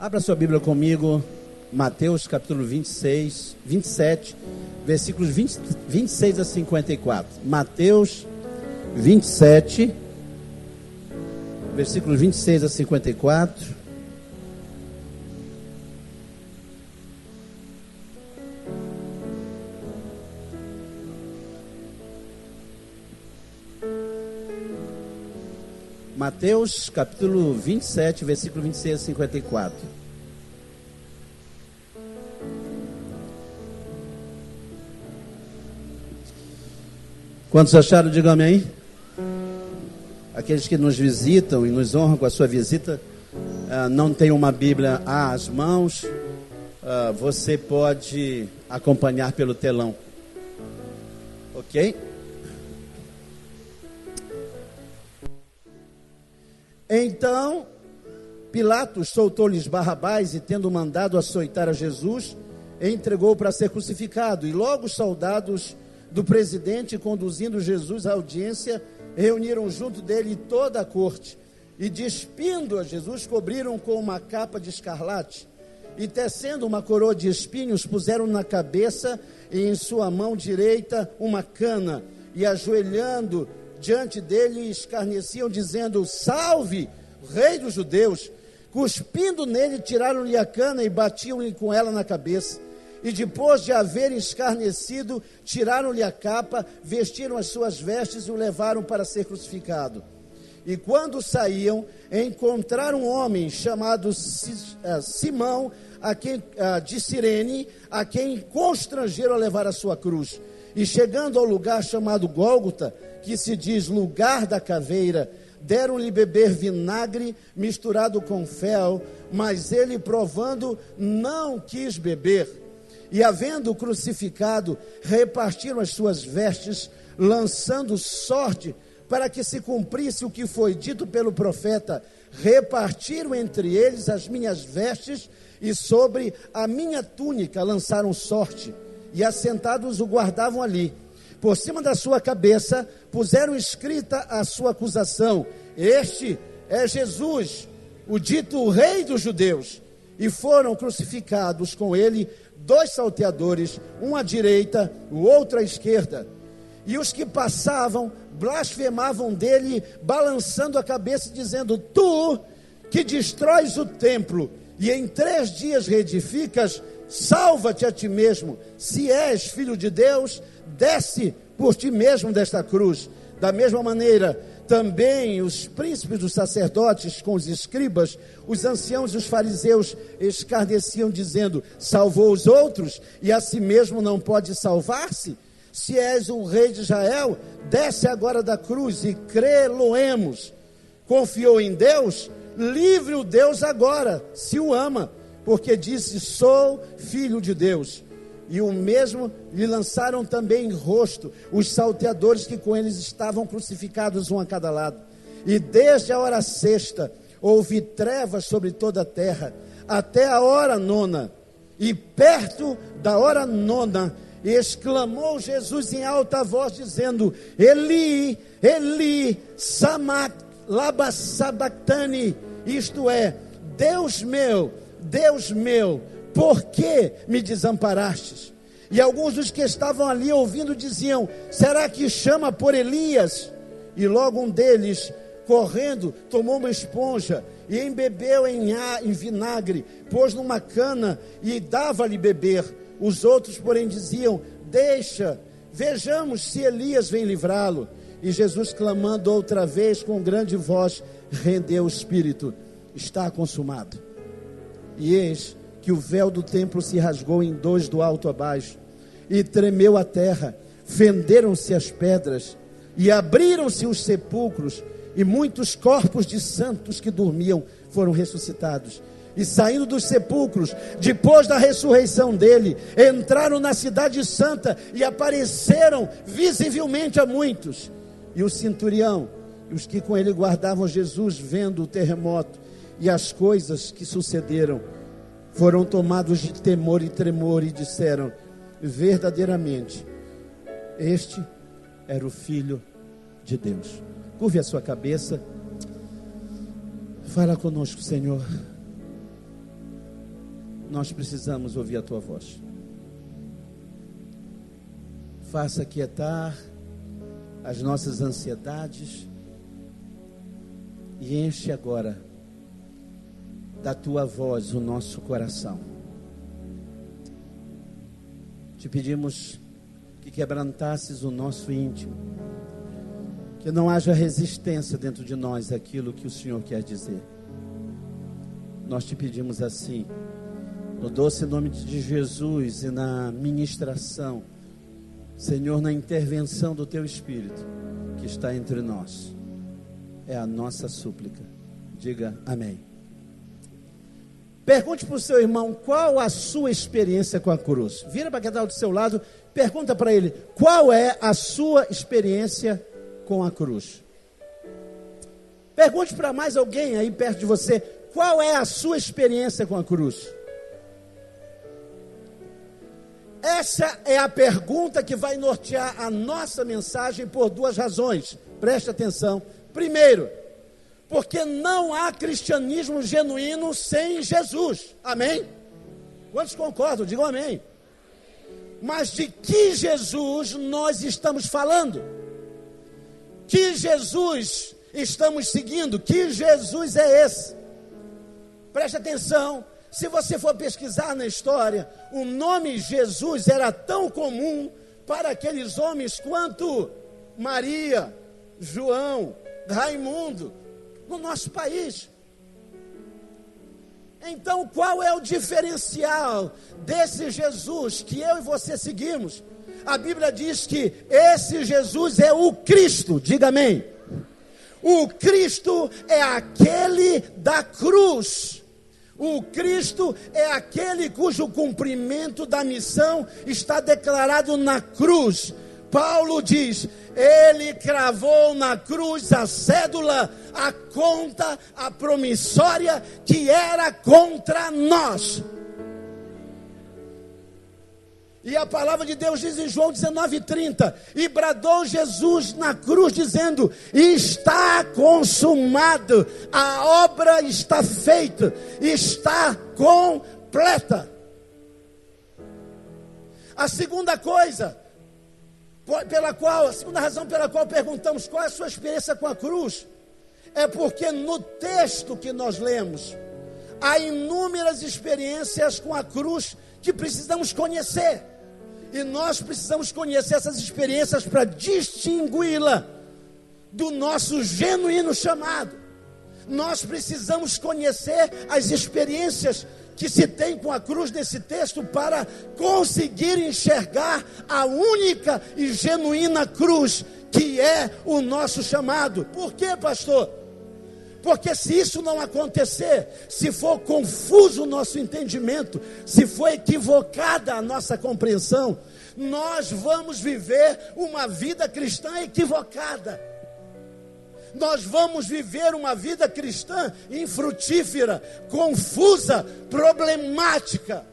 Abra sua Bíblia comigo, Mateus capítulo 27, versículos 26 a 54. Mateus 27, versículos 26 a 54. Mateus capítulo 27, versículo 26 a 54. Quantos acharam? Digam amém. Aqueles que nos visitam e nos honram com a sua visita, não tem uma Bíblia às mãos, você pode acompanhar pelo telão. Ok? Então, Pilatos soltou-lhes Barrabás e, tendo mandado açoitar a Jesus, entregou para ser crucificado. E logo os soldados do presidente, conduzindo Jesus à audiência, reuniram junto dele toda a corte. E, despindo a Jesus, cobriram com uma capa de escarlate. E, tecendo uma coroa de espinhos, puseram na cabeça e em sua mão direita uma cana. E, ajoelhando diante dele, escarneciam, dizendo: salve, rei dos judeus. Cuspindo nele, tiraram-lhe a cana e batiam-lhe com ela na cabeça. E depois de haverem escarnecido, tiraram-lhe a capa, vestiram as suas vestes e o levaram para ser crucificado. E quando saíam, encontraram um homem chamado Simão, de Cirene, a quem constrangeram a levar a sua cruz. E chegando ao lugar chamado Gólgota, que se diz lugar da caveira, deram-lhe beber vinagre misturado com fel, mas ele, provando, não quis beber. E, havendo crucificado, repartiram as suas vestes, lançando sorte para que se cumprisse o que foi dito pelo profeta: repartiram entre eles as minhas vestes, e sobre a minha túnica lançaram sorte. E assentados o guardavam ali. Por cima da sua cabeça puseram escrita a sua acusação: este é Jesus, o dito rei dos judeus. E foram crucificados com ele 2 salteadores, um à direita, o outro à esquerda. E os que passavam blasfemavam dele, balançando a cabeça, dizendo: tu que destróis o templo e em 3 dias reedificas, salva-te a ti mesmo. Se és filho de Deus, desce por ti mesmo desta cruz. Da mesma maneira, também os príncipes dos sacerdotes com os escribas, os anciãos e os fariseus escarneciam, dizendo: salvou os outros e a si mesmo não pode salvar-se? Se és o rei de Israel, desce agora da cruz e crê-lo-emos. Confiou em Deus? Livre o Deus agora, se o ama, porque disse: sou filho de Deus. E o mesmo lhe lançaram também em rosto os salteadores que com eles estavam crucificados, um a cada lado. E desde a hora sexta houve trevas sobre toda a terra, até a hora 9. E perto da hora 9, exclamou Jesus em alta voz, dizendo: Eli, Eli, lama sabachthani, isto é, Deus meu, por que me desamparastes? E alguns dos que estavam ali ouvindo diziam: será que chama por Elias? E logo um deles, correndo, tomou uma esponja e embebeu em vinagre, pôs numa cana e dava-lhe beber. Os outros, porém, diziam: deixa, vejamos se Elias vem livrá-lo. E Jesus, clamando outra vez com grande voz, rendeu o espírito. Está consumado. E eis que o véu do templo se rasgou em 2 do alto a baixo, e tremeu a terra, fenderam-se as pedras, e abriram-se os sepulcros, e muitos corpos de santos que dormiam foram ressuscitados. E saindo dos sepulcros, depois da ressurreição dele, entraram na cidade santa e apareceram visivelmente a muitos. E o centurião e os que com ele guardavam Jesus, vendo o terremoto e as coisas que sucederam, foram tomados de temor e tremor e disseram: verdadeiramente, este era o Filho de Deus. Curve a sua cabeça. Fala conosco, Senhor. nós precisamos ouvir a tua voz. Faça quietar as nossas ansiedades e enche agora da tua voz o nosso coração. Te pedimos que quebrantasses o nosso íntimo, que não haja resistência dentro de nós àquilo que o Senhor quer dizer. Nós te pedimos assim, no doce nome de Jesus e na ministração, Senhor, na intervenção do Teu Espírito que está entre nós. É a nossa súplica. Diga amém. Pergunte para o seu irmão qual a sua experiência com a cruz. Vira para quem está do seu lado, pergunta para ele qual é a sua experiência com a cruz. Pergunte para mais alguém aí perto de você qual é a sua experiência com a cruz. Essa é a pergunta que vai nortear a nossa mensagem por duas razões. Preste atenção. Primeiro, porque não há cristianismo genuíno sem Jesus. Amém? Quantos concordam? Digam amém. Mas de que Jesus nós estamos falando? Que Jesus estamos seguindo? Que Jesus é esse? Preste atenção. Se você for pesquisar na história, o nome Jesus era tão comum para aqueles homens quanto Maria, João, Raimundo, no nosso país. Então, qual é o diferencial desse Jesus que eu e você seguimos? A Bíblia diz que esse Jesus é o Cristo, diga amém. O Cristo é aquele da cruz. O Cristo é aquele cujo cumprimento da missão está declarado na cruz. Paulo diz, ele cravou na cruz a cédula, a conta, a promissória que era contra nós. E a palavra de Deus diz em João 19:30, e bradou Jesus na cruz dizendo, está consumado, a obra está feita, está completa. A segunda razão pela qual perguntamos qual é a sua experiência com a cruz, é porque no texto que nós lemos, há inúmeras experiências com a cruz que precisamos conhecer. E nós precisamos conhecer essas experiências para distingui-la do nosso genuíno chamado. Nós precisamos conhecer as experiências que se tem com a cruz nesse texto para conseguir enxergar a única e genuína cruz que é o nosso chamado. Por quê, pastor? Porque se isso não acontecer, se for confuso o nosso entendimento, se for equivocada a nossa compreensão, nós vamos viver uma vida cristã equivocada. Nós vamos viver uma vida cristã infrutífera, confusa, problemática.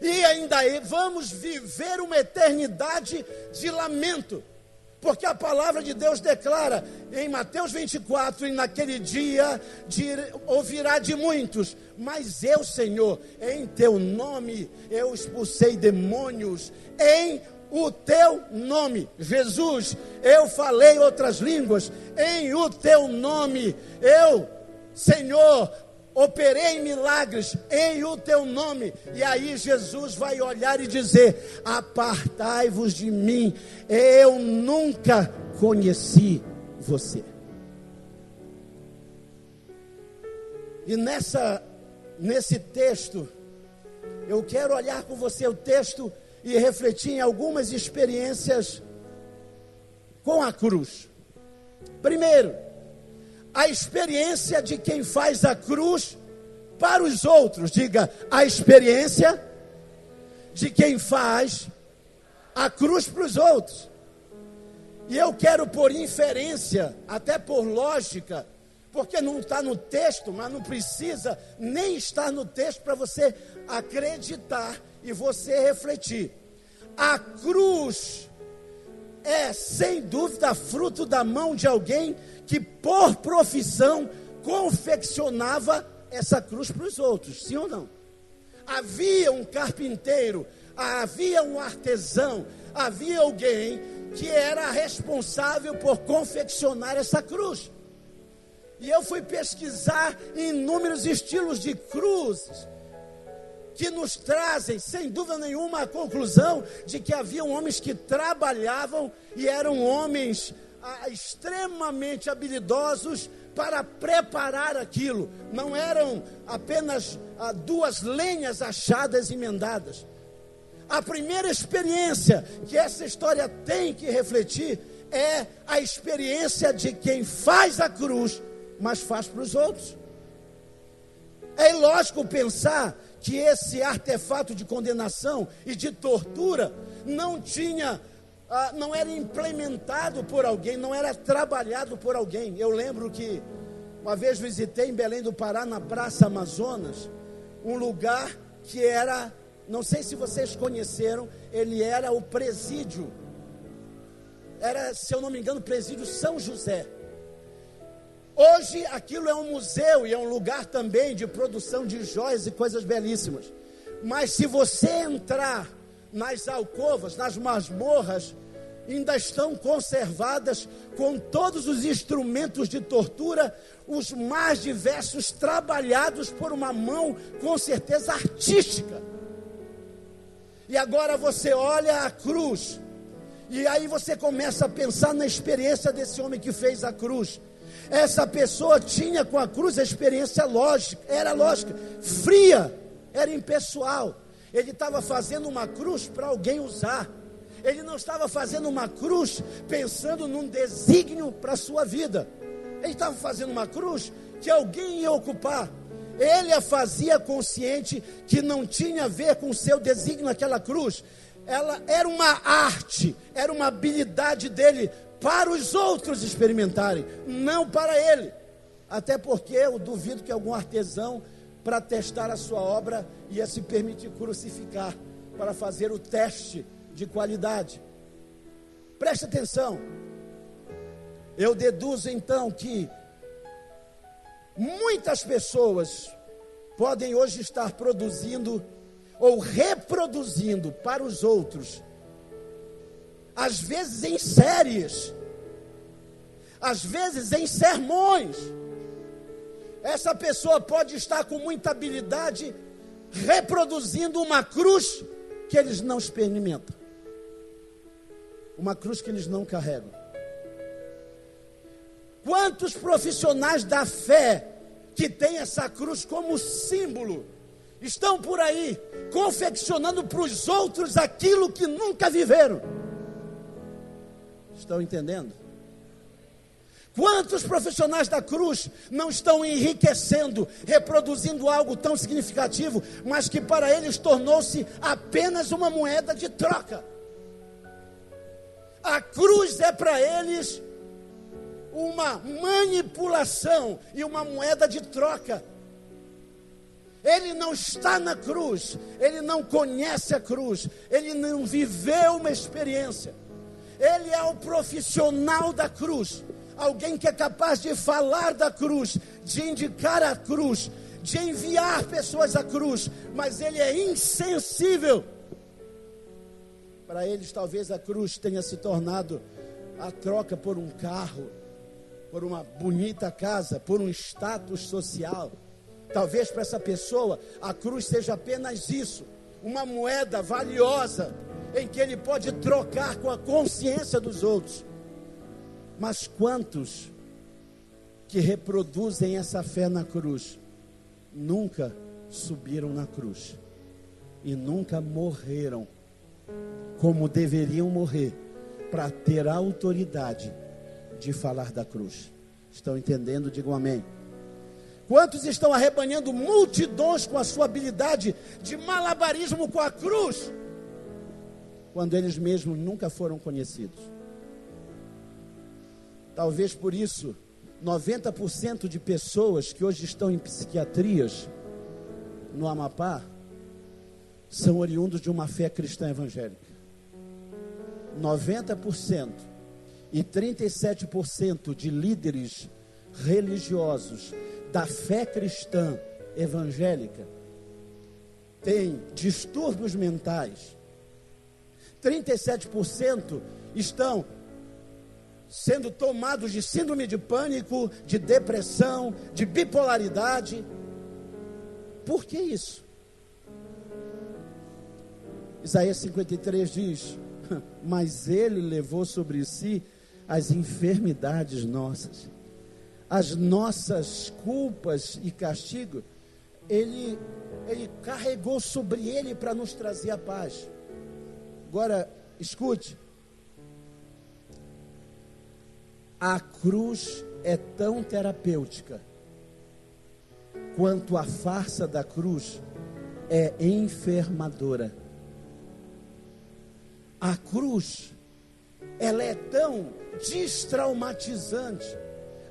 E ainda vamos viver uma eternidade de lamento. Porque a palavra de Deus declara em Mateus 24, e naquele dia ouvirá de muitos, mas eu, Senhor, em teu nome eu expulsei demônios, em o teu nome, Jesus, eu falei outras línguas, em o teu nome, eu, Senhor, operei milagres em o teu nome. E aí Jesus vai olhar e dizer, apartai-vos de mim, eu nunca conheci você. E nesse texto, eu quero olhar com você o texto e refletir em algumas experiências com a cruz. Primeiro, a experiência de quem faz a cruz para os outros. Diga, a experiência de quem faz a cruz para os outros. E eu quero por inferência, até por lógica, porque não está no texto, mas não precisa nem estar no texto para você acreditar e você refletir. A cruz é, sem dúvida, fruto da mão de alguém que por profissão confeccionava essa cruz para os outros, sim ou não? Havia um carpinteiro, havia um artesão, havia alguém que era responsável por confeccionar essa cruz. E eu fui pesquisar inúmeros estilos de cruzes, que nos trazem, sem dúvida nenhuma, a conclusão de que haviam homens que trabalhavam e eram homens extremamente habilidosos para preparar aquilo. Não eram apenas duas lenhas achadas e emendadas. A primeira experiência que essa história tem que refletir é a experiência de quem faz a cruz, mas faz para os outros. É ilógico pensar que esse artefato de condenação e de tortura não era implementado por alguém, não era trabalhado por alguém. Eu lembro que uma vez visitei em Belém do Pará, na Praça Amazonas, um lugar que era, não sei se vocês conheceram, ele era o presídio, era, se eu não me engano, o presídio São José. Hoje aquilo é um museu e é um lugar também de produção de joias e coisas belíssimas. Mas se você entrar nas alcovas, nas masmorras, ainda estão conservadas com todos os instrumentos de tortura, os mais diversos, trabalhados por uma mão com certeza artística. E agora você olha a cruz, e aí você começa a pensar na experiência desse homem que fez a cruz. Essa pessoa tinha com a cruz a experiência lógica, era lógica, fria, era impessoal. Ele estava fazendo uma cruz para alguém usar. Ele não estava fazendo uma cruz pensando num desígnio para a sua vida. Ele estava fazendo uma cruz que alguém ia ocupar. Ele a fazia consciente que não tinha a ver com o seu desígnio aquela cruz. Ela era uma arte, era uma habilidade dele para os outros experimentarem, não para ele. Até porque eu duvido que algum artesão, para testar a sua obra, ia se permitir crucificar para fazer o teste de qualidade. Preste atenção. Eu deduzo então que muitas pessoas podem hoje estar produzindo ou reproduzindo para os outros, às vezes em séries, às vezes em sermões. Essa pessoa pode estar com muita habilidade reproduzindo uma cruz que eles não experimentam, uma cruz que eles não carregam. Quantos profissionais da fé que têm essa cruz como símbolo estão por aí confeccionando para os outros aquilo que nunca viveram? Estão entendendo? Quantos profissionais da cruz não estão enriquecendo, reproduzindo algo tão significativo, mas que para eles tornou-se apenas uma moeda de troca? A cruz é para eles uma manipulação e uma moeda de troca. Ele não está na cruz, ele não conhece a cruz, ele não viveu uma experiência. Ele é o profissional da cruz, alguém que é capaz de falar da cruz, de indicar a cruz, de enviar pessoas à cruz, mas ele é insensível. Para eles, talvez a cruz tenha se tornado a troca por um carro, por uma bonita casa, por um status social. Talvez para essa pessoa a cruz seja apenas isso, uma moeda valiosa em que ele pode trocar com a consciência dos outros. Mas quantos que reproduzem essa fé na cruz nunca subiram na cruz e nunca morreram como deveriam morrer para ter a autoridade de falar da cruz? Estão entendendo? Digam amém. Quantos estão arrebanhando multidões com a sua habilidade de malabarismo com a cruz, quando eles mesmos nunca foram conhecidos? Talvez por isso 90% de pessoas que hoje estão em psiquiatrias no Amapá são oriundos de uma fé cristã evangélica. 90% e 37% de líderes religiosos da fé cristã evangélica tem distúrbios mentais. 37% estão sendo tomados de síndrome de pânico, de depressão, de bipolaridade. Por que isso? Isaías 53 diz: mas ele levou sobre si as enfermidades nossas, as nossas culpas e castigo, ele carregou sobre ele para nos trazer a paz. Agora, escute, a cruz é tão terapêutica quanto a farsa da cruz é enfermadora. A cruz, ela é tão destraumatizante,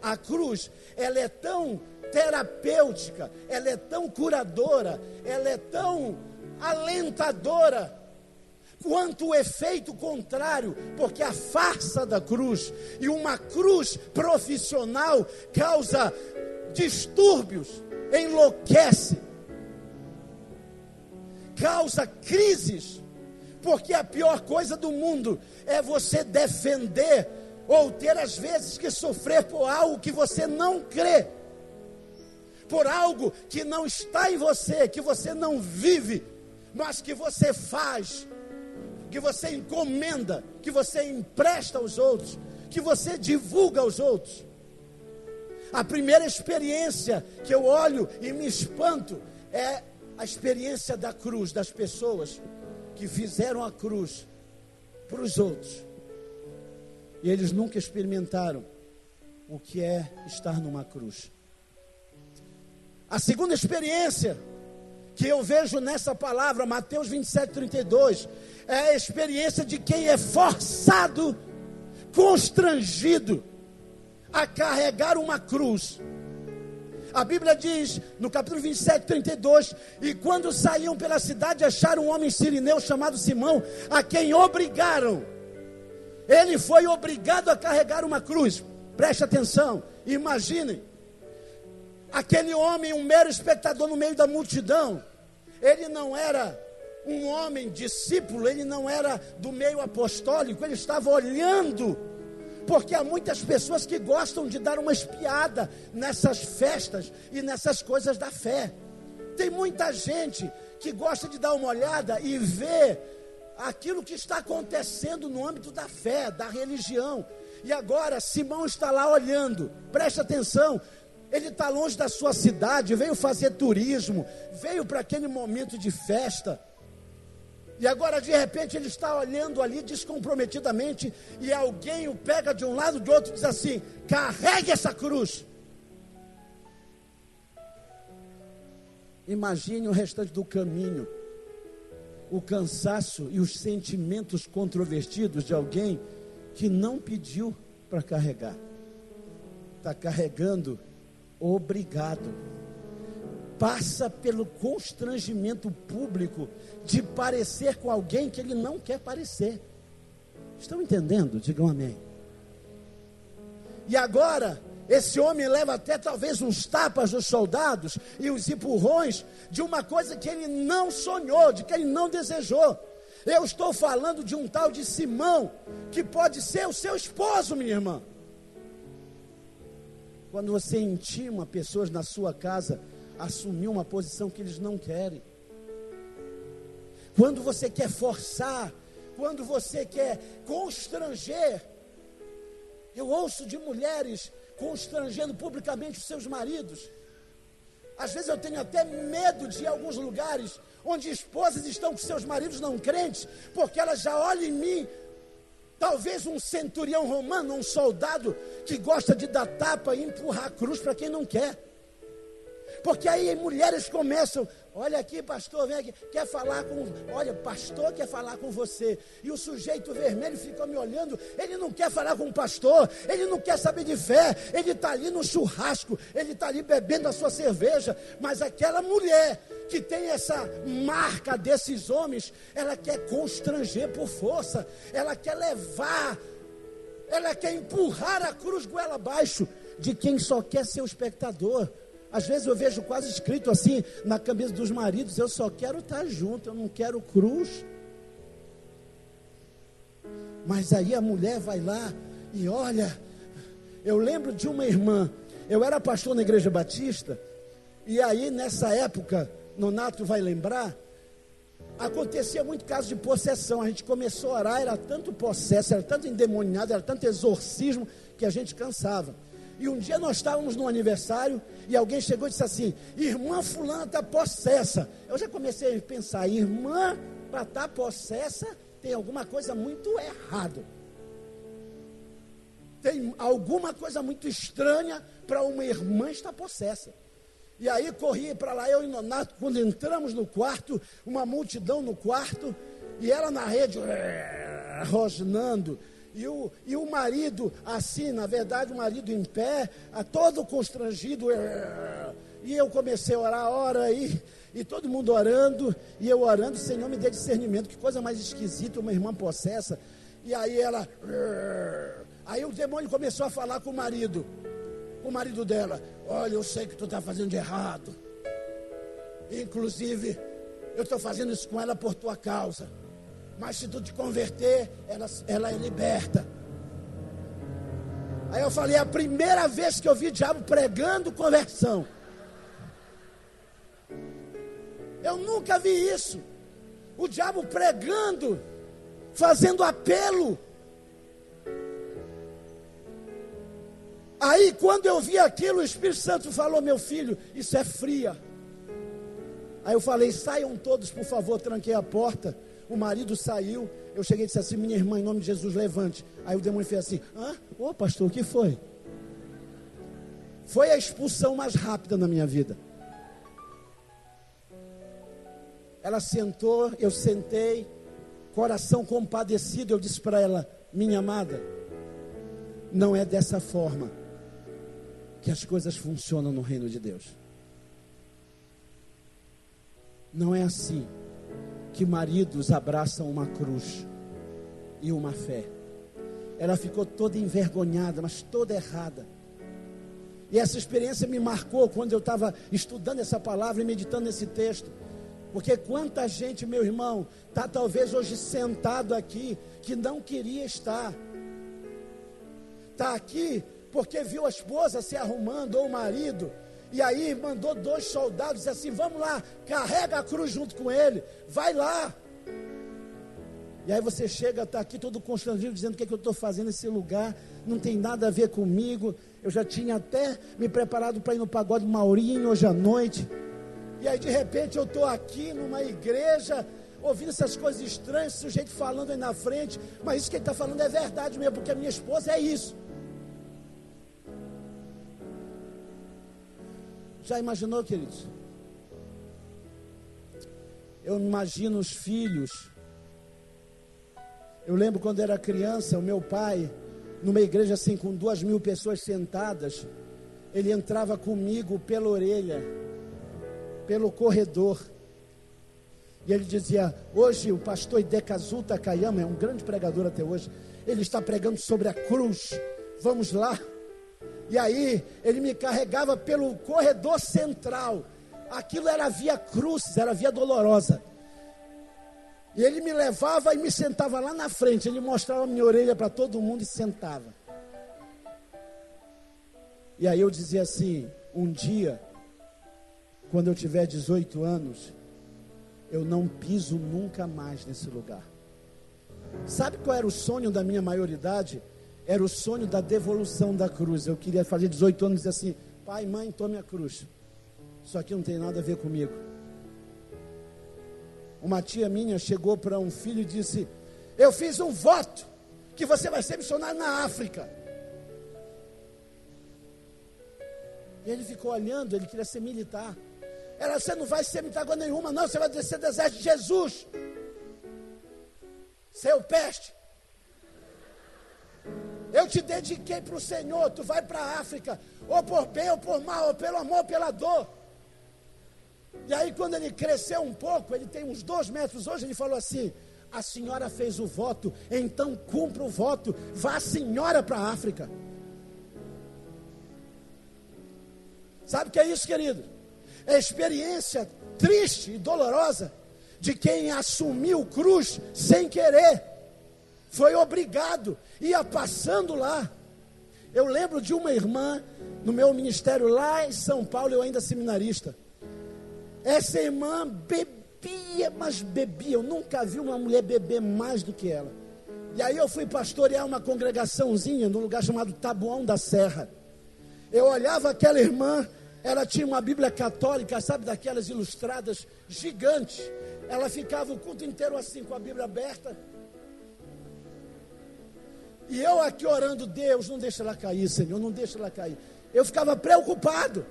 a cruz, ela é tão terapêutica, ela é tão curadora, ela é tão alentadora, quanto o efeito contrário, porque a farsa da cruz e uma cruz profissional causa distúrbios, enlouquece, causa crises, porque a pior coisa do mundo é você defender ou ter às vezes que sofrer por algo que você não crê, por algo que não está em você, que você não vive, mas que você faz, que você encomenda, que você empresta aos outros, que você divulga aos outros. A primeira experiência que eu olho e me espanto é a experiência da cruz, das pessoas que fizeram a cruz para os outros, e eles nunca experimentaram o que é estar numa cruz. A segunda experiência que eu vejo nessa palavra, Mateus 27:32, é a experiência de quem é forçado, constrangido a carregar uma cruz. A Bíblia diz, no capítulo 27:32, e quando saíam pela cidade, acharam um homem sirineu chamado Simão, a quem obrigaram. Ele foi obrigado a carregar uma cruz. Preste atenção, imaginem, aquele homem, um mero espectador no meio da multidão. Ele não era um homem discípulo, ele não era do meio apostólico, ele estava olhando, porque há muitas pessoas que gostam de dar uma espiada nessas festas e nessas coisas da fé. Tem muita gente que gosta de dar uma olhada e ver aquilo que está acontecendo no âmbito da fé, da religião. E agora Simão está lá olhando, preste atenção, ele está longe da sua cidade, veio fazer turismo, veio para aquele momento de festa, e agora de repente ele está olhando ali descomprometidamente, e alguém o pega de um lado, de outro, e diz assim: carregue essa cruz. Imagine o restante do caminho, o cansaço e os sentimentos controvertidos de alguém que não pediu para carregar, está carregando obrigado, passa pelo constrangimento público de parecer com alguém que ele não quer parecer. Estão entendendo? Digam amém. E agora esse homem leva até talvez uns tapas dos soldados e os empurrões de uma coisa que ele não sonhou, de que ele não desejou. Eu estou falando de um tal de Simão, que pode ser o seu esposo, minha irmã. Quando você intima pessoas na sua casa a assumir uma posição que eles não querem, quando você quer forçar, quando você quer constranger. Eu ouço de mulheres constrangendo publicamente os seus maridos. Às vezes eu tenho até medo de ir a alguns lugares onde esposas estão com seus maridos não crentes, porque elas já olham em mim, talvez um centurião romano, um soldado que gosta de dar tapa e empurrar a cruz para quem não quer. Porque aí mulheres começam: olha aqui, pastor, vem aqui, quer falar com, olha, pastor quer falar com você. E o sujeito vermelho fica me olhando, ele não quer falar com o pastor, ele não quer saber de fé, ele está ali no churrasco, ele está ali bebendo a sua cerveja. Mas aquela mulher que tem essa marca desses homens, ela quer constranger por força, ela quer levar, ela quer empurrar a cruz goela abaixo de quem só quer ser o espectador. Às vezes eu vejo quase escrito assim na camisa dos maridos: eu só quero estar junto, eu não quero cruz. Mas aí a mulher vai lá e olha. Eu lembro de uma irmã, eu era pastor na igreja batista, e aí nessa época, Nonato vai lembrar, acontecia muito caso de possessão. A gente começou a orar, era tanto possesso, era tanto endemoniado, era tanto exorcismo, que a gente cansava. E um dia nós estávamos no aniversário, e alguém chegou e disse assim: irmã fulana está possessa. Eu já comecei a pensar: irmã, para estar possessa, tem alguma coisa muito errada. Tem alguma coisa muito estranha para uma irmã estar possessa. E aí corri para lá, eu e Nonato, quando entramos no quarto, uma multidão no quarto, e ela na rede, rosnando, e o marido assim, na verdade o marido em pé, todo constrangido, e eu comecei a orar, ora aí, e todo mundo orando, e eu orando, Senhor me dê discernimento, que coisa mais esquisita, uma irmã possessa. E aí ela, aí o demônio começou a falar com o marido dela: olha, eu sei que tu está fazendo de errado, inclusive eu estou fazendo isso com ela por tua causa, mas se tu te converter, ela é liberta. Aí eu falei: é a primeira vez que eu vi o diabo pregando conversão. Eu nunca vi isso, o diabo pregando, fazendo apelo. Aí quando eu vi aquilo, o Espírito Santo falou: meu filho, isso é fria. Aí eu falei: saiam todos, por favor. Tranquei a porta, o marido saiu. Eu cheguei e disse assim: minha irmã, em nome de Jesus, levante. Aí o demônio fez assim: ô pastor, o que foi? Foi a expulsão mais rápida na minha vida. Ela sentou, eu sentei, coração compadecido. Eu disse para ela: minha amada, não é dessa forma que as coisas funcionam no reino de Deus. Não é assim que maridos abraçam uma cruz e uma fé. Ela ficou toda envergonhada, mas toda errada. E essa experiência me marcou quando eu estava estudando essa palavra e meditando nesse texto. Porque quanta gente, meu irmão, está talvez hoje sentado aqui, que não queria estar. Está aqui porque viu a esposa se arrumando, ou o marido, e aí mandou 2 soldados, disse assim: vamos lá, carrega a cruz junto com ele, vai lá. E aí você chega, está aqui todo constrangido, dizendo: o que é que eu estou fazendo nesse lugar, não tem nada a ver comigo. Eu já tinha até me preparado para ir no pagode Maurinho hoje à noite, e aí de repente eu estou aqui numa igreja, ouvindo essas coisas estranhas, esse sujeito falando aí na frente, mas isso que ele está falando é verdade mesmo, porque a minha esposa é isso. Já imaginou, queridos? Eu imagino os filhos. Eu lembro quando era criança, o meu pai, numa igreja assim com 2.000 pessoas sentadas, ele entrava comigo pela orelha, pelo corredor, e ele dizia: hoje o pastor Idekazu Takayama, é um grande pregador até hoje, ele está pregando sobre a cruz, vamos lá. E aí ele me carregava pelo corredor central. Aquilo era via cruz, era via dolorosa. E ele me levava e me sentava lá na frente. Ele mostrava a minha orelha para todo mundo e sentava. E aí eu dizia assim: um dia, quando eu tiver 18 anos, eu não piso nunca mais nesse lugar. Sabe qual era o sonho da minha maioridade? Era o sonho da devolução da cruz. Eu queria fazer 18 anos e dizer assim: pai, mãe, tome a cruz. Isso aqui não tem nada a ver comigo. Uma tia minha chegou para um filho e disse: eu fiz um voto que você vai ser missionário na África. E ele ficou olhando, ele queria ser militar. Ela: você não vai ser militar agora nenhuma, não, você vai descer do exército de Jesus. Seu peste. Eu te dediquei para o Senhor, tu vai para a África, ou por bem ou por mal, ou pelo amor ou pela dor. E aí quando ele cresceu um pouco, ele tem uns 2 metros hoje, ele falou assim: a senhora fez o voto, então cumpra o voto, vá a senhora para a África. Sabe o que é isso, querido? É a experiência triste e dolorosa de quem assumiu cruz sem querer, foi obrigado, ia passando lá. Eu lembro de uma irmã no meu ministério lá em São Paulo, eu ainda seminarista. Essa irmã bebia, mas bebia. Eu nunca vi uma mulher beber mais do que ela. E aí eu fui pastorear uma congregaçãozinha num lugar chamado Taboão da Serra. Eu olhava aquela irmã, ela tinha uma Bíblia católica, sabe, daquelas ilustradas, gigante. Ela ficava o culto inteiro assim, com a Bíblia aberta. E eu aqui orando, Deus, não deixa ela cair, Senhor, não deixa ela cair. Eu ficava preocupado.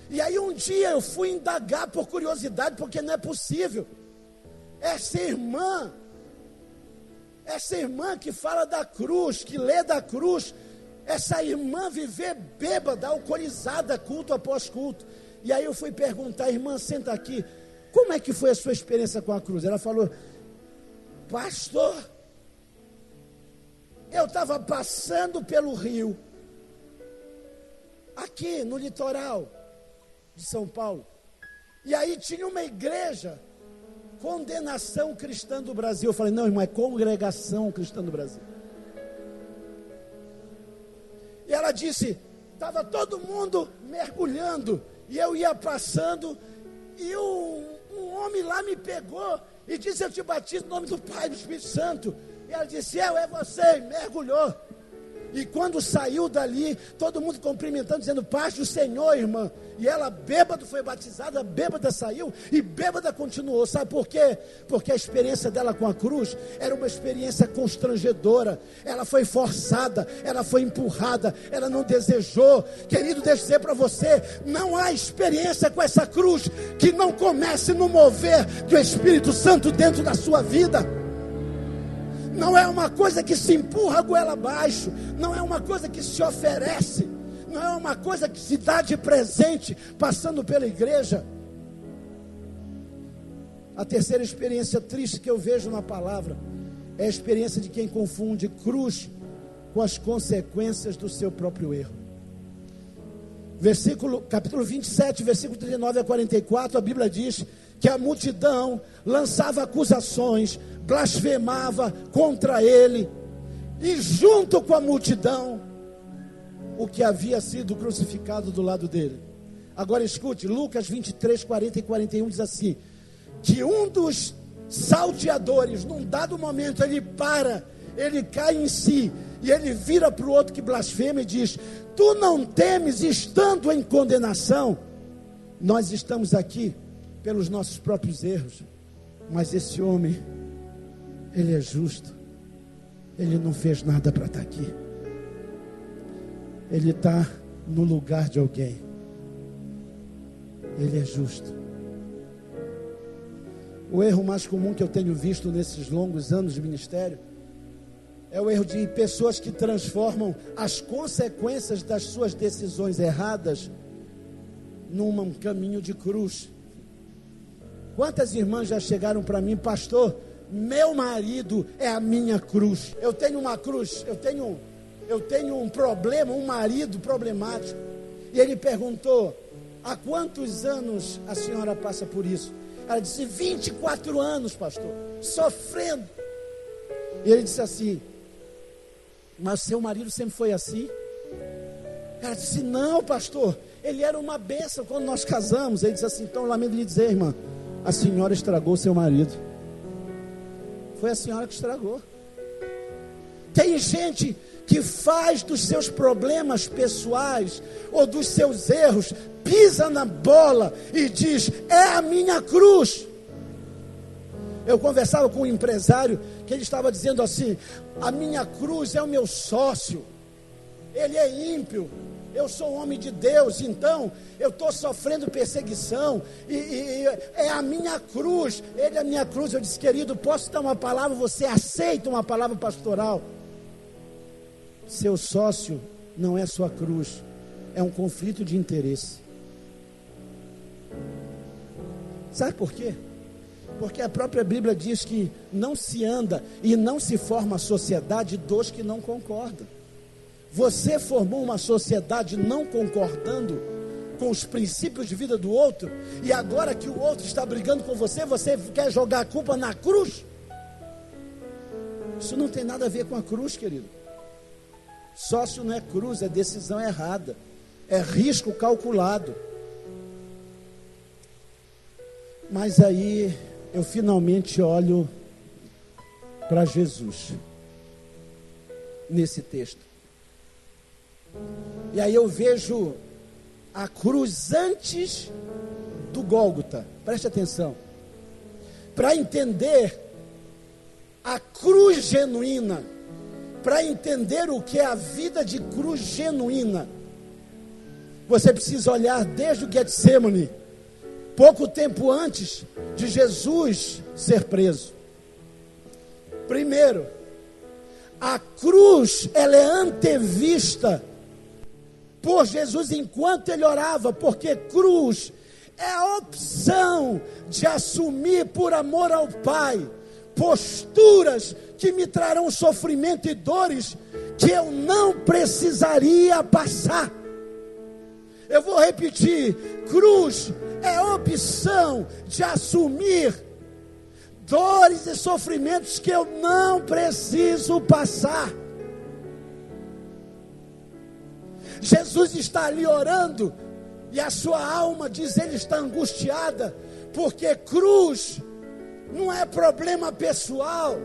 E aí um dia eu fui indagar por curiosidade, porque não é possível. Essa irmã que fala da cruz, que lê da cruz, essa irmã viver bêbada, alcoolizada, culto após culto. E aí eu fui perguntar, irmã, senta aqui, como é que foi a sua experiência com a cruz? Ela falou, pastor, eu estava passando pelo rio, aqui no litoral de São Paulo, e aí tinha uma igreja, Condenação Cristã do Brasil. Eu falei, não, irmão, é Congregação Cristã do Brasil. E ela disse, estava todo mundo mergulhando, e eu ia passando, e um homem lá me pegou, e disse, eu te batizo no nome do Pai e do Espírito Santo. E ela disse, é você, mergulhou. E quando saiu dali, todo mundo cumprimentando, dizendo, paz do Senhor, irmã. E ela, bêbada, foi batizada, bêbada saiu, e bêbada continuou. Sabe por quê? Porque a experiência dela com a cruz era uma experiência constrangedora. Ela foi forçada, ela foi empurrada, ela não desejou. Querido, deixa eu dizer para você, não há experiência com essa cruz que não comece no mover do Espírito Santo dentro da sua vida. Não é uma coisa que se empurra a goela abaixo, não é uma coisa que se oferece, não é uma coisa que se dá de presente passando pela igreja. A terceira experiência triste que eu vejo na palavra é a experiência de quem confunde cruz com as consequências do seu próprio erro. Capítulo 27, versículo 39 a 44, a Bíblia diz que a multidão lançava acusações, blasfemava contra ele, e junto com a multidão, o que havia sido crucificado do lado dele. Agora escute, Lucas 23, 40 e 41 diz assim, que um dos salteadores, num dado momento, ele para, ele cai em si, e ele vira para o outro que blasfema e diz, tu não temes estando em condenação? Nós estamos aqui pelos nossos próprios erros, mas esse homem, ele é justo, ele não fez nada para estar aqui, ele está no lugar de alguém, ele é justo. O erro mais comum que eu tenho visto nesses longos anos de ministério é o erro de pessoas que transformam as consequências das suas decisões erradas num caminho de cruz. Quantas irmãs já chegaram para mim, pastor, meu marido é a minha cruz. Eu tenho uma cruz, eu tenho um problema, um marido problemático. E ele perguntou, há quantos anos a senhora passa por isso? Ela disse, 24 anos, pastor, sofrendo. E ele disse assim, mas seu marido sempre foi assim? Ela disse, não, pastor, ele era uma bênção quando nós casamos. Ele disse assim, então lamento lhe dizer, irmã, a senhora estragou seu marido. Foi a senhora que estragou. Tem gente que faz dos seus problemas pessoais ou dos seus erros, pisa na bola e diz, é a minha cruz. Eu conversava com um empresário que ele estava dizendo assim, a minha cruz é o meu sócio, ele é ímpio, eu sou homem de Deus, então eu estou sofrendo perseguição, e é a minha cruz, ele é a minha cruz. Eu disse, querido, posso dar uma palavra, você aceita uma palavra pastoral? Seu sócio não é sua cruz, é um conflito de interesse. Sabe por quê? Porque a própria Bíblia diz que não se anda e não se forma sociedade dos que não concordam. Você formou uma sociedade não concordando com os princípios de vida do outro, e agora que o outro está brigando com você, você quer jogar a culpa na cruz? Isso não tem nada a ver com a cruz, querido. Sócio não é cruz, é decisão errada, é risco calculado. Mas aí eu finalmente olho para Jesus nesse texto, e aí eu vejo a cruz antes do Gólgota. Preste atenção. Para entender a cruz genuína, para entender o que é a vida de cruz genuína, você precisa olhar desde o Getsemane, pouco tempo antes de Jesus ser preso. Primeiro, a cruz, ela é antevista por Jesus enquanto ele orava, porque cruz é a opção de assumir por amor ao Pai posturas que me trarão sofrimento e dores que eu não precisaria passar. Eu vou repetir: cruz é a opção de assumir dores e sofrimentos que eu não preciso passar. Jesus está ali orando, e a sua alma, diz ele, está angustiada, porque cruz não é problema pessoal,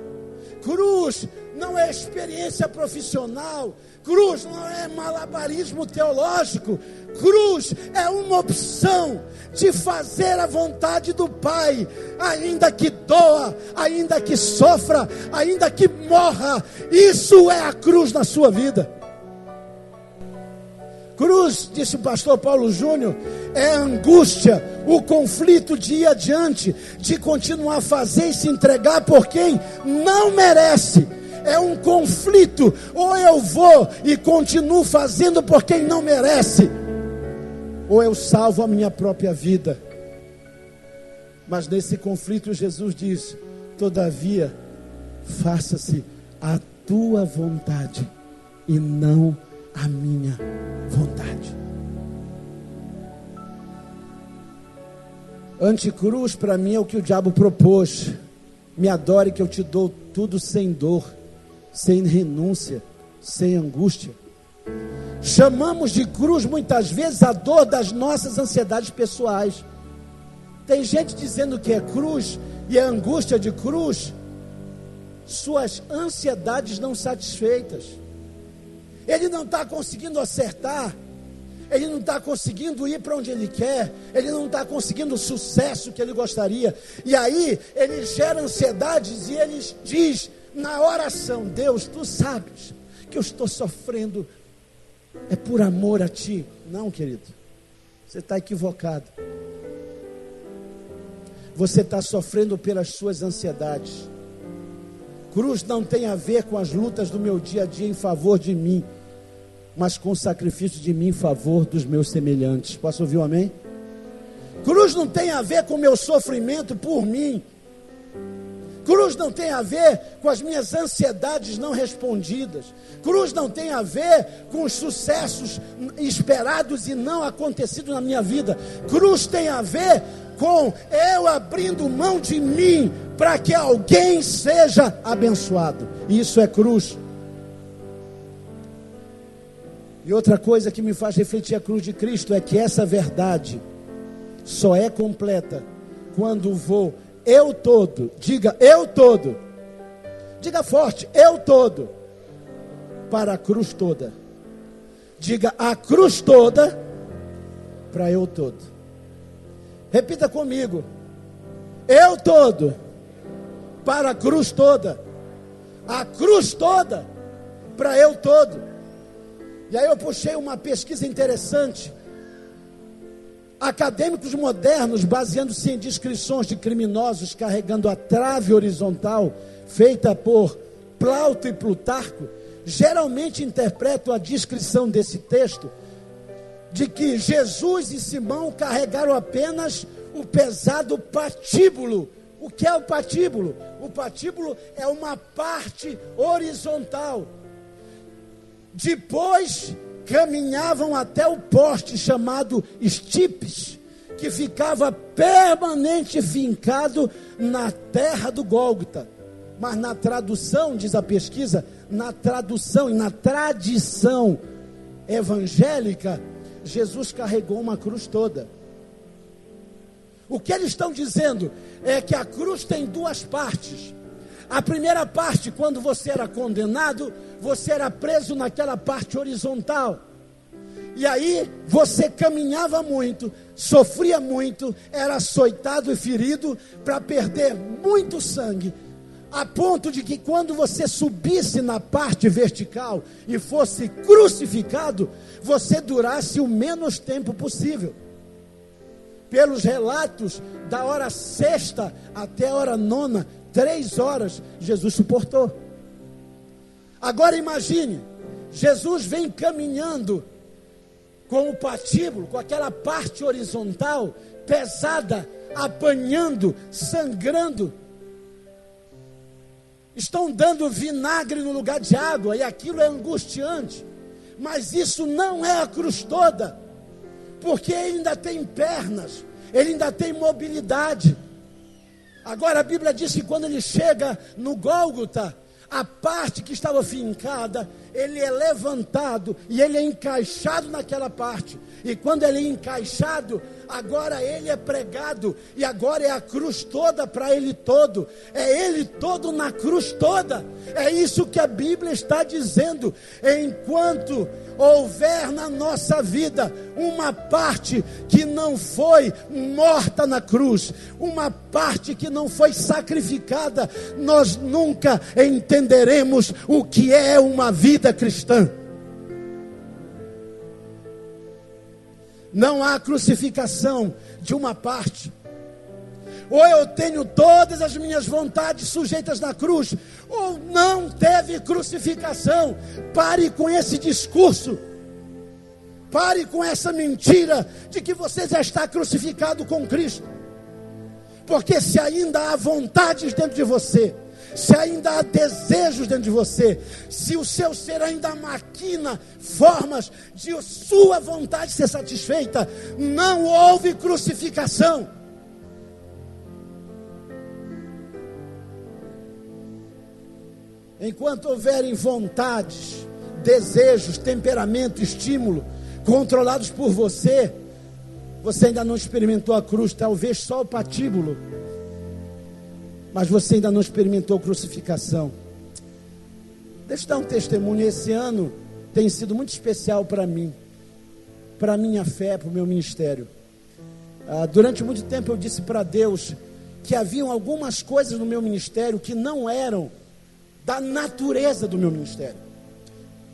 cruz não é experiência profissional, cruz não é malabarismo teológico, cruz é uma opção de fazer a vontade do Pai, ainda que doa, ainda que sofra, ainda que morra. Isso é a cruz na sua vida. Cruz, disse o pastor Paulo Júnior, é a angústia, o conflito de ir adiante, de continuar a fazer e se entregar por quem não merece. É um conflito: ou eu vou e continuo fazendo por quem não merece, ou eu salvo a minha própria vida. Mas nesse conflito Jesus diz: todavia, faça-se a tua vontade e não a minha vontade. Anticruz para mim é o que o diabo propôs: me adore que eu te dou tudo sem dor, sem renúncia, sem angústia. Chamamos de cruz muitas vezes a dor das nossas ansiedades pessoais. Tem gente dizendo que é cruz, e a angústia de cruz, suas ansiedades não satisfeitas. Ele não está conseguindo acertar, ele não está conseguindo ir para onde ele quer, ele não está conseguindo o sucesso que ele gostaria, e aí ele gera ansiedades, e ele diz na oração: Deus, tu sabes que eu estou sofrendo, é por amor a ti. Não, querido, você está equivocado. Você está sofrendo pelas suas ansiedades. Cruz não tem a ver com as lutas do meu dia a dia em favor de mim, mas com o sacrifício de mim em favor dos meus semelhantes. Posso ouvir um amém? Cruz não tem a ver com o meu sofrimento por mim. Cruz não tem a ver com as minhas ansiedades não respondidas. Cruz não tem a ver com os sucessos esperados e não acontecidos na minha vida. Cruz tem a ver com eu abrindo mão de mim para que alguém seja abençoado. Isso é cruz. E outra coisa que me faz refletir a cruz de Cristo é que essa verdade só é completa quando vou eu todo, diga eu todo, diga forte, eu todo, para a cruz toda. Diga a cruz toda para eu todo. Repita comigo: eu todo para a cruz toda, a cruz toda para eu todo. E aí eu puxei uma pesquisa interessante. Acadêmicos modernos, baseando-se em descrições de criminosos carregando a trave horizontal, feita por Plauto e Plutarco, geralmente interpretam a descrição desse texto de que Jesus e Simão carregaram apenas o pesado patíbulo. O que é o patíbulo? O patíbulo é uma parte horizontal Depois caminhavam até o poste chamado Estipes, que ficava permanente fincado na terra do Gólgota. Mas na tradução, diz a pesquisa, na tradução e na tradição evangélica, Jesus carregou uma cruz toda. O que eles estão dizendo é que a cruz tem duas partes. A primeira parte, quando você era condenado, você era preso naquela parte horizontal. E aí você caminhava muito, sofria muito, era açoitado e ferido para perder muito sangue, a ponto de que quando você subisse na parte vertical e fosse crucificado, você durasse o menos tempo possível. Pelos relatos, da hora sexta até a hora nona, 3 horas, Jesus suportou. Agora imagine, Jesus vem caminhando com o patíbulo, com aquela parte horizontal, pesada, apanhando, sangrando. Estão dando vinagre no lugar de água, e aquilo é angustiante. Mas isso não é a cruz toda, porque ele ainda tem pernas, ele ainda tem mobilidade. Agora a Bíblia diz que quando ele chega no Gólgota, a parte que estava fincada, ele é levantado e ele é encaixado naquela parte. E quando ele é encaixado, agora ele é pregado, e agora é a cruz toda para ele todo. É ele todo na cruz toda. É isso que a Bíblia está dizendo. Enquanto houver na nossa vida uma parte que não foi morta na cruz, uma parte que não foi sacrificada, nós nunca entenderemos o que é uma vida cristã. Não há crucificação de uma parte. Ou eu tenho todas as minhas vontades sujeitas na cruz, ou não teve crucificação. Pare com esse discurso. Pare com essa mentira de que você já está crucificado com Cristo. Porque se ainda há vontades dentro de você, se ainda há desejos dentro de você, se o seu ser ainda maquina formas de sua vontade ser satisfeita, não houve crucificação. Enquanto houverem vontades, desejos, temperamento, estímulo controlados por você, você ainda não experimentou a cruz, talvez só o patíbulo, mas você ainda não experimentou crucificação. Deixa eu dar um testemunho. Esse ano tem sido muito especial para mim, para a minha fé, para o meu ministério. Durante muito tempo eu disse para Deus que haviam algumas coisas no meu ministério que não eram da natureza do meu ministério.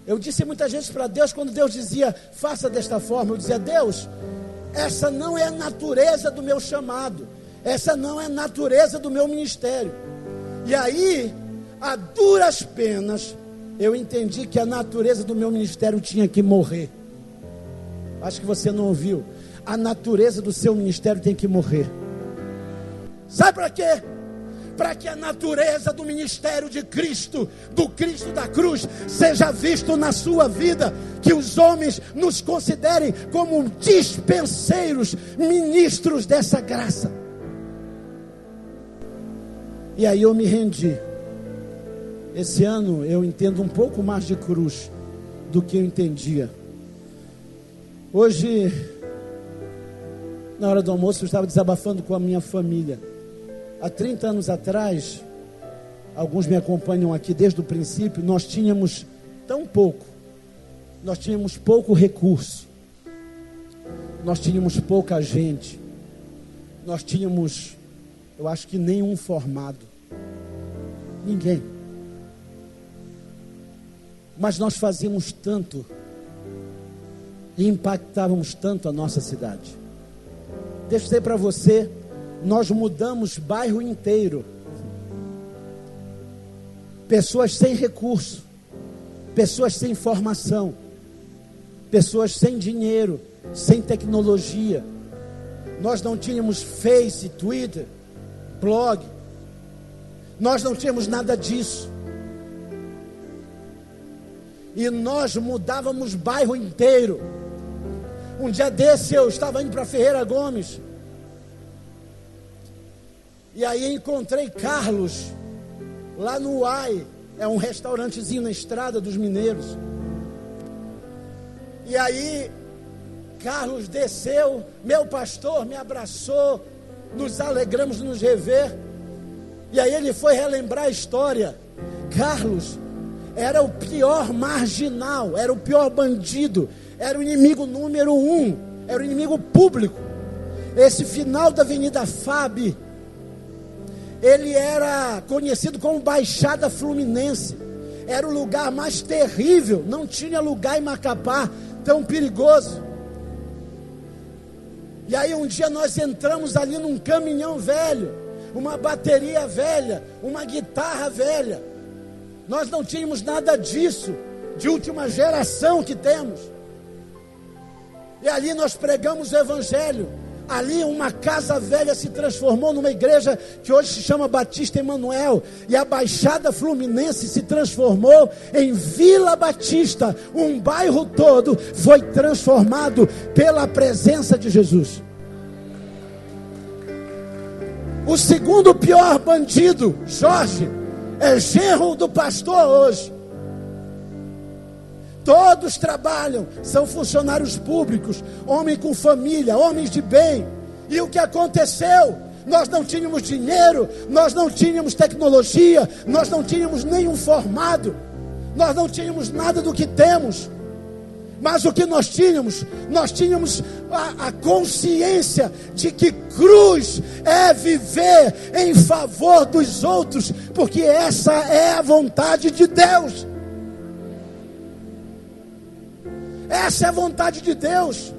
Eu disse muitas vezes para Deus, quando Deus dizia, faça desta forma, eu dizia, Deus, essa não é a natureza do meu chamado, essa não é a natureza do meu ministério. E aí, a duras penas, eu entendi que a natureza do meu ministério tinha que morrer. Acho que você não ouviu. A natureza do seu ministério tem que morrer. Sabe para quê? Para que a natureza do ministério de Cristo, do Cristo da cruz, seja visto na sua vida, que os homens nos considerem como dispenseiros, ministros dessa graça. E aí eu me rendi. Esse ano eu entendo um pouco mais de cruz do que eu entendia. Hoje, na hora do almoço, eu estava desabafando com a minha família. Há 30 anos atrás, alguns me acompanham aqui desde o princípio, nós tínhamos tão pouco, nós tínhamos pouco recurso, nós tínhamos pouca gente, nós tínhamos, eu acho que nenhum formado, ninguém. Mas nós fazíamos tanto e impactávamos tanto a nossa cidade. Deixa eu dizer para você, nós mudamos bairro inteiro. Pessoas sem recurso, pessoas sem formação, pessoas sem dinheiro, sem tecnologia. Nós não tínhamos Face, Twitter, blog. Nós não tínhamos nada disso. e nós mudávamos bairro inteiro. Um dia desse eu estava indo para Ferreira Gomes, e aí encontrei Carlos lá no Uai, é um restaurantezinho na Estrada dos Mineiros. E aí Carlos desceu, meu pastor me abraçou, nos alegramos de nos rever. E aí ele foi relembrar a história. Carlos era o pior marginal, era o pior bandido, era o inimigo número 1, era o inimigo público. Esse final da Avenida Fábio, ele era conhecido como Baixada Fluminense. Era o lugar mais terrível, não tinha lugar em Macapá tão perigoso. E aí um dia nós entramos ali num caminhão velho, uma bateria velha, uma guitarra velha. Nós não tínhamos nada disso, de última geração que temos. E ali nós pregamos o evangelho. Ali uma casa velha se transformou numa igreja que hoje se chama Batista Emanuel. E a Baixada Fluminense se transformou em Vila Batista. Um bairro todo foi transformado pela presença de Jesus. O segundo pior bandido, Jorge, é genro do pastor hoje. Todos trabalham, são funcionários públicos, homens com família, homens de bem. E o que aconteceu? Nós não tínhamos dinheiro, nós não tínhamos tecnologia, nós não tínhamos nenhum formado, nós não tínhamos nada do que temos. Mas o que nós tínhamos? Nós tínhamos a consciência de que cruz é viver em favor dos outros, porque essa é a vontade de Deus. Essa é a vontade de Deus.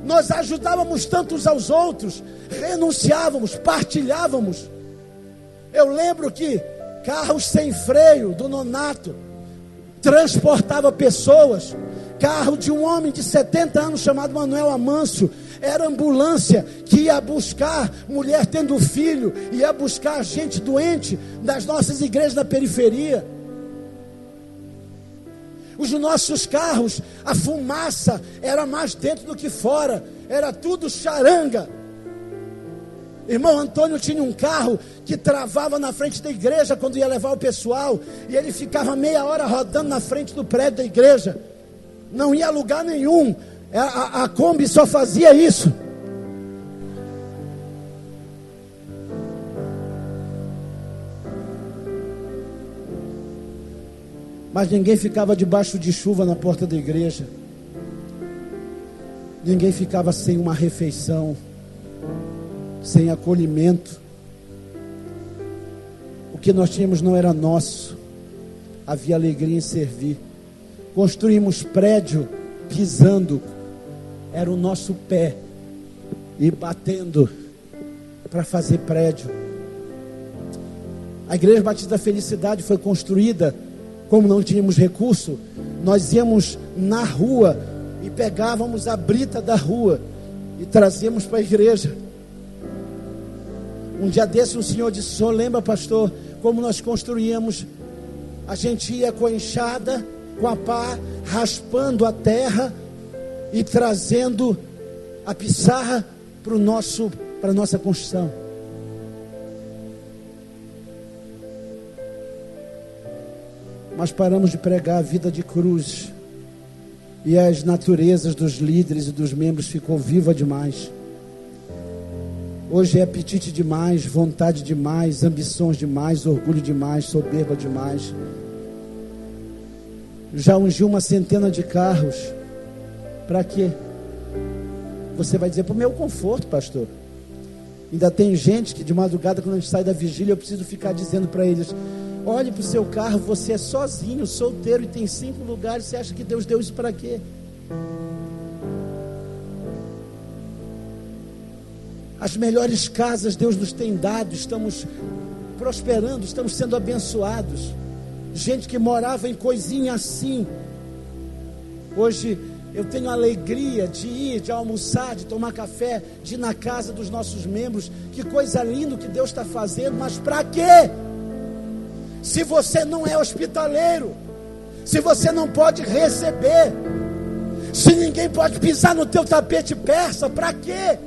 Nós ajudávamos tanto uns aos outros, renunciávamos, partilhávamos. Eu lembro que carros sem freio do Nonato transportava pessoas. Carro de um homem de 70 anos chamado Manuel Amâncio era ambulância que ia buscar mulher tendo filho, ia buscar gente doente das nossas igrejas na periferia. Os nossos carros, a fumaça era mais dentro do que fora, era tudo charanga. Irmão Antônio tinha um carro que travava na frente da igreja quando ia levar o pessoal, e ele ficava meia hora rodando na frente do prédio da igreja, não ia a lugar nenhum. A Kombi só fazia isso. Mas ninguém ficava debaixo de chuva na porta da igreja. Ninguém ficava sem uma refeição, sem acolhimento. O que nós tínhamos não era nosso. Havia alegria em servir. Construímos prédio pisando. Era o nosso pé e batendo para fazer prédio. A Igreja Batista da Felicidade foi construída. Como não tínhamos recurso, nós íamos na rua e pegávamos a brita da rua e trazíamos para a igreja. Um dia desse um senhor disse: "O senhor lembra, pastor, como nós construíamos? A gente ia com a enxada, com a pá, raspando a terra e trazendo a pissarra para a nossa construção." Mas paramos de pregar a vida de cruz, e as naturezas dos líderes e dos membros ficou viva demais. Hoje é apetite demais, vontade demais, ambições demais, orgulho demais, soberba demais. Já ungiu uma centena de carros. Para quê? Você vai dizer: para o meu conforto, pastor. Ainda tem gente que de madrugada, quando a gente sai da vigília, eu preciso ficar dizendo para eles: olhe para o seu carro, você é sozinho, solteiro e tem 5 lugares. Você acha que Deus deu isso para quê? As melhores casas Deus nos tem dado, estamos prosperando, estamos sendo abençoados. Gente que morava em coisinha assim, hoje eu tenho a alegria de ir, de almoçar, de tomar café, de ir na casa dos nossos membros. Que coisa linda que Deus está fazendo. Mas para quê? Se você não é hospitaleiro, Se você não pode receber, se ninguém pode pisar no teu tapete persa, para quê?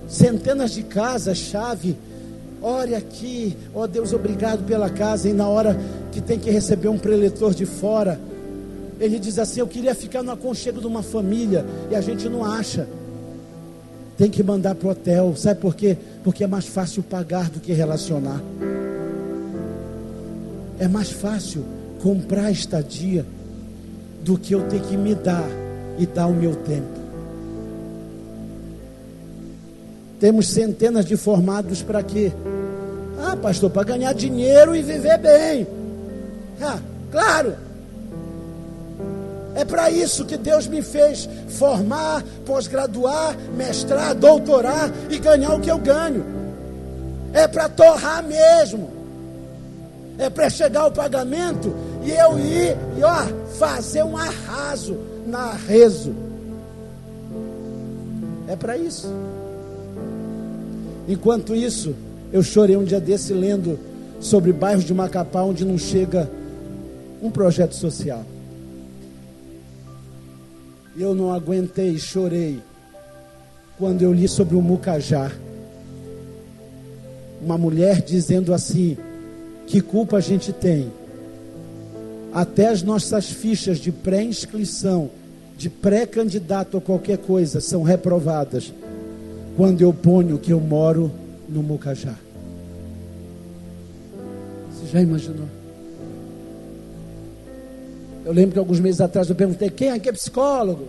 Centenas de casas, chave, ore aqui, ó Deus, obrigado pela casa, e na hora que tem que receber um preletor de fora, ele diz assim: eu queria ficar no aconchego de uma família, e a gente não acha, tem que mandar para o hotel. Sabe por quê? Porque é mais fácil pagar do que relacionar. É mais fácil comprar estadia do que eu ter que me dar e dar o meu tempo. Temos centenas de formados para quê? Ah, pastor, para ganhar dinheiro e viver bem. Ah, claro. É para isso que Deus me fez formar, pós-graduar, mestrar, doutorar e ganhar o que eu ganho. É para torrar mesmo. É para chegar o pagamento e eu ir e fazer um arraso na Arrezo. É para isso. Enquanto isso, eu chorei um dia desse lendo sobre bairros de Macapá onde não chega um projeto social. Eu não aguentei, chorei quando eu li sobre o Mucajá. Uma mulher dizendo assim: que culpa a gente tem? Até as nossas fichas de pré-inscrição, de pré-candidato a qualquer coisa, são reprovadas quando eu ponho que eu moro no Mucajá. Você já imaginou? Eu lembro que alguns meses atrás eu perguntei: quem aqui é psicólogo?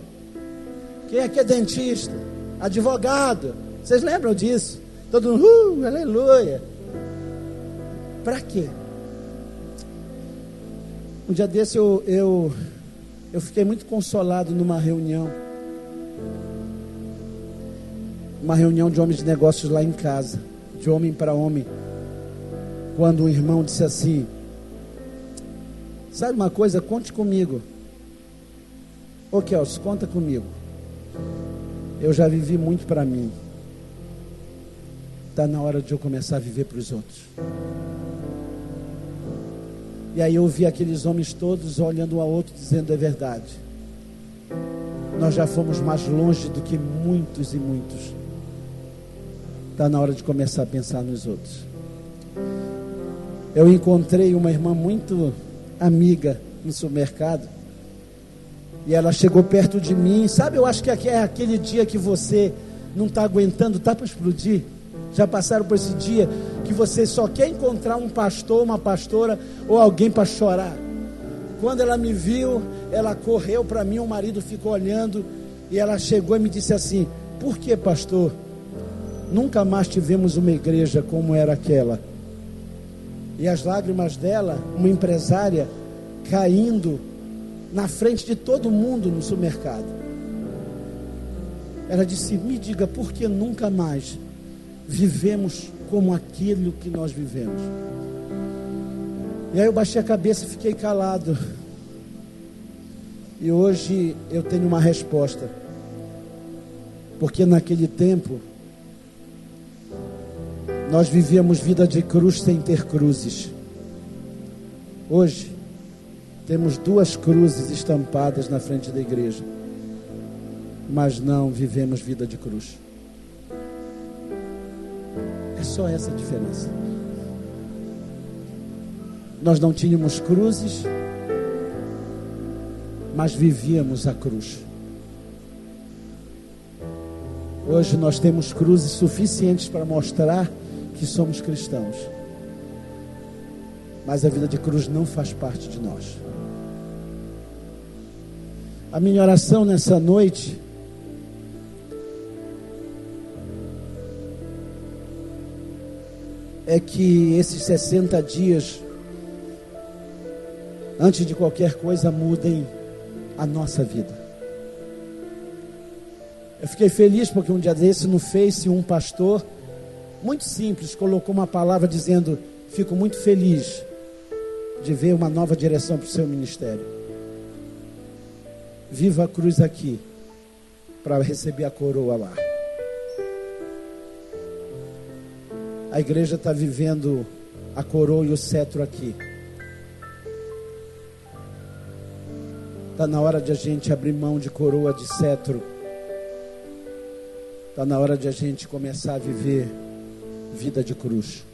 Quem aqui é dentista? Advogado? Vocês lembram disso? Todo mundo, aleluia. Para quê? Um dia desse eu fiquei muito consolado numa reunião. Uma reunião de homens de negócios lá em casa, de homem para homem. Quando um irmão disse assim: sabe uma coisa, conte comigo. Ô Kelso, conta comigo. Eu já vivi muito para mim. Está na hora de eu começar a viver para os outros. E aí eu vi aqueles homens todos olhando um ao outro, dizendo: é verdade. Nós já fomos mais longe do que muitos e muitos. Está na hora de começar a pensar nos outros. Eu encontrei uma irmã muito amiga no supermercado. E ela chegou perto de mim. Sabe, eu acho que é aquele dia que você não está aguentando, está para explodir. Já passaram por esse dia que você só quer encontrar um pastor, uma pastora ou alguém para chorar. Quando ela me viu, ela correu para mim, o marido ficou olhando e ela chegou e me disse assim: por que, pastor? Nunca mais tivemos uma igreja como era aquela. E as lágrimas dela, uma empresária, caindo na frente de todo mundo no supermercado. Ela disse: me diga, por que nunca mais vivemos como aquilo que nós vivemos? E aí eu baixei a cabeça e fiquei calado. E hoje eu tenho uma resposta. Porque naquele tempo nós vivíamos vida de cruz sem ter cruzes. Hoje temos 2 cruzes estampadas na frente da igreja, mas não vivemos vida de cruz. É só essa a diferença. Nós não tínhamos cruzes, mas vivíamos a cruz. Hoje nós temos cruzes suficientes para mostrar que somos cristãos, mas a vida de cruz não faz parte de nós. A minha oração nessa noite é que esses 60 dias, antes de qualquer coisa, mudem a nossa vida. Eu fiquei feliz porque um dia desse no Face, um pastor muito simples colocou uma palavra dizendo: fico muito feliz de ver uma nova direção para o seu ministério. Viva a cruz aqui para receber a coroa lá. A igreja está vivendo a coroa e o cetro aqui. Está na hora de a gente abrir mão de coroa, de cetro. Está na hora de a gente começar a viver vida de cruz.